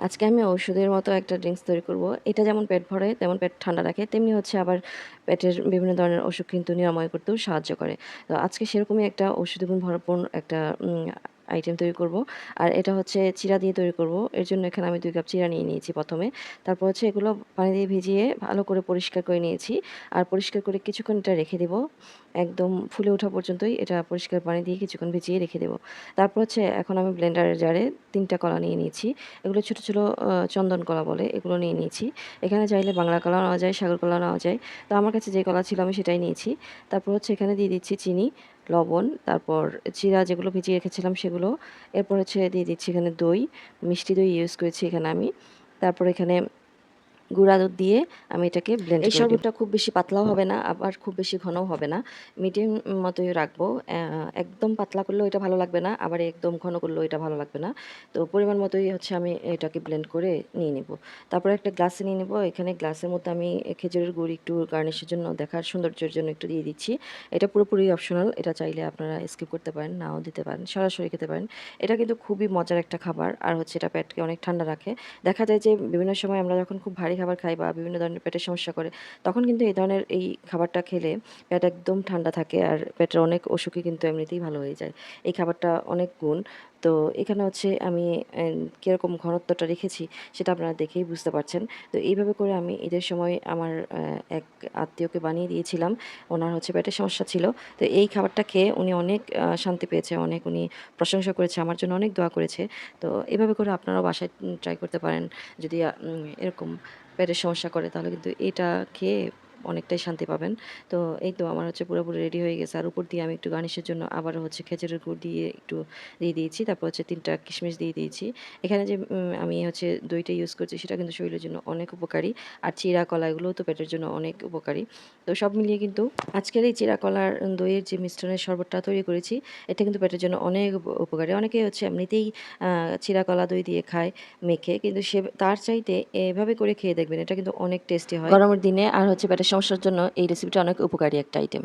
আজকে আমি ঔষধের মতো একটা ড্রিংকস তৈরি করব। এটা যেমন পেট ভরে, তেমন পেট ঠান্ডা রাখে, তেমনি হচ্ছে আবার পেটের বিভিন্ন ধরনের অসুখ কিন্তু নিরাময় করতেও সাহায্য করে। তো আজকে সেরকমই একটা ঔষধি গুণ ভরপুর একটা আইটেম তৈরি করব। আর এটা হচ্ছে চিড়া দিয়ে তৈরি করব। এর জন্য এখানে আমি ২ কাপ চিড়া নিয়ে নিয়েছি ১ম এ। তারপর হচ্ছে এগুলো পানি দিয়ে ভিজিয়ে ভালো করে পরিষ্কার করে নিয়েছি। আর পরিষ্কার করে কিছুক্ষণ এটা রেখে দেব। একদম ফুলে ওঠা পর্যন্তই এটা পরিষ্কার পানি দিয়ে কিছুক্ষণ ভিজিয়ে রেখে দেব। তারপর হচ্ছে এখন আমি ব্লেন্ডারের জারে ৩ টা কলা নিয়ে নিয়েছি। এগুলো ছোট, ছোট চন্দন কলা বলে, এগুলো নিয়ে নিয়েছি। এখানে চাইলে বাংলা কলাও নেওয়া যায়, সাগর কলাও নেওয়া যায়। তো আমার কাছে যে কলা ছিল আমি সেটাই নিয়েছি। তারপর হচ্ছে এখানে দিয়ে দিচ্ছি চিনি, লবণ, তারপর চিড়া যেগুলো ভিজিয়ে রেখেছিলাম সেগুলো। এরপর হচ্ছে দিয়ে দিচ্ছি এখানে দই, মিষ্টি দই ইউজ করেছি এখানে আমি। তারপর এখানে গুঁড়া দুধ দিয়ে আমি এটাকে ব্লেন্ড করে নিব। এই শরবতটা খুব বেশি পাতলাও হবে না, আবার খুব বেশি ঘনও হবে না। মিডিয়াম মতোই রাখবো। একদম পাতলা করলেও এটা ভালো লাগবে না, আবার একদম ঘন করলেও এটা ভালো লাগবে না। তো পরিমাণ মতোই হচ্ছে আমি এটাকে ব্লেন্ড করে নিয়ে নিব। তারপরে একটা গ্লাসে নিয়ে নিব। এখানে গ্লাসের মধ্যে আমি খেজুরের গুড় একটু গার্নিশের জন্য, দেখার সৌন্দর্যের জন্য একটু দিয়ে দিচ্ছি। এটা পুরোপুরি অপশনাল। এটা চাইলে আপনারা স্কিপ করতে পারেন, নাও দিতে পারেন, সরাসরি খেতে পারেন। এটা কিন্তু খুবই মজার একটা খাবার। আর হচ্ছে এটা পেটকে অনেক ঠান্ডা রাখে। দেখা যায় যে বিভিন্ন সময় আমরা যখন খুব ভারী খাবার খাই বা বিভিন্ন ধরনের পেটের সমস্যা করে, তখন কিন্তু এই ধরনের এই খাবারটা খেলে পেট একদম ঠান্ডা থাকে আর পেটের অনেক অসুখই কিন্তু এমনিতেই ভালো হয়ে যায়। এই খাবারটা অনেক গুণ। তো এখানে হচ্ছে আমি কিরকম ঘনত্বটা রেখেছি সেটা আপনারা দেখেই বুঝতে পারছেন। তো এইভাবে করে আমি ঈদের সময় আমার এক আত্মীয়কে বানিয়ে দিয়েছিলাম। ওনার হচ্ছে পেটের সমস্যা ছিল। তো এই খাবারটা খেয়ে উনি অনেক শান্তি পেয়েছে, অনেক উনি প্রশংসা করেছে, আমার জন্য অনেক দোয়া করেছে। তো এভাবে করে আপনারাও বাসায় ট্রাই করতে পারেন। যদি এরকম পেটের সমস্যা করে তাহলে কিন্তু এটা খেয়ে অনেকটাই শান্তি পাবেন। তো এই তো আমার হচ্ছে পুরোপুরি রেডি হয়ে গেছে। আর উপর দিয়ে আমি একটু গার্নিশের জন্য আবারও হচ্ছে খেজুরের গুড় দিয়ে একটু দিয়ে দিয়েছি। তারপর হচ্ছে ৩ টা কিশমিশ দিয়ে দিয়েছি। এখানে যে আমি হচ্ছে দইটা ইউজ করছি সেটা কিন্তু শরীরের জন্য অনেক উপকারী। আর চিড়া, কলা এগুলোও তো পেটের জন্য অনেক উপকারী। তো সব মিলিয়ে কিন্তু আজকের এই চিড়া, কলার দইয়ের যে মিশ্রণের শরবতটা তৈরি করেছি, এটা কিন্তু পেটের জন্য অনেক উপকারী। অনেকেই হচ্ছে এমনিতেই চিড়া, কলা, দই দিয়ে খায় মেখে। কিন্তু সে তার চাইতে এভাবে করে খেয়ে দেখবেন। এটা কিন্তু অনেক টেস্টি হয় গরমের দিনে। আর হচ্ছে পেটের সমস্যার জন্য এই রেসিপিটা অনেক উপকারী একটা আইটেম।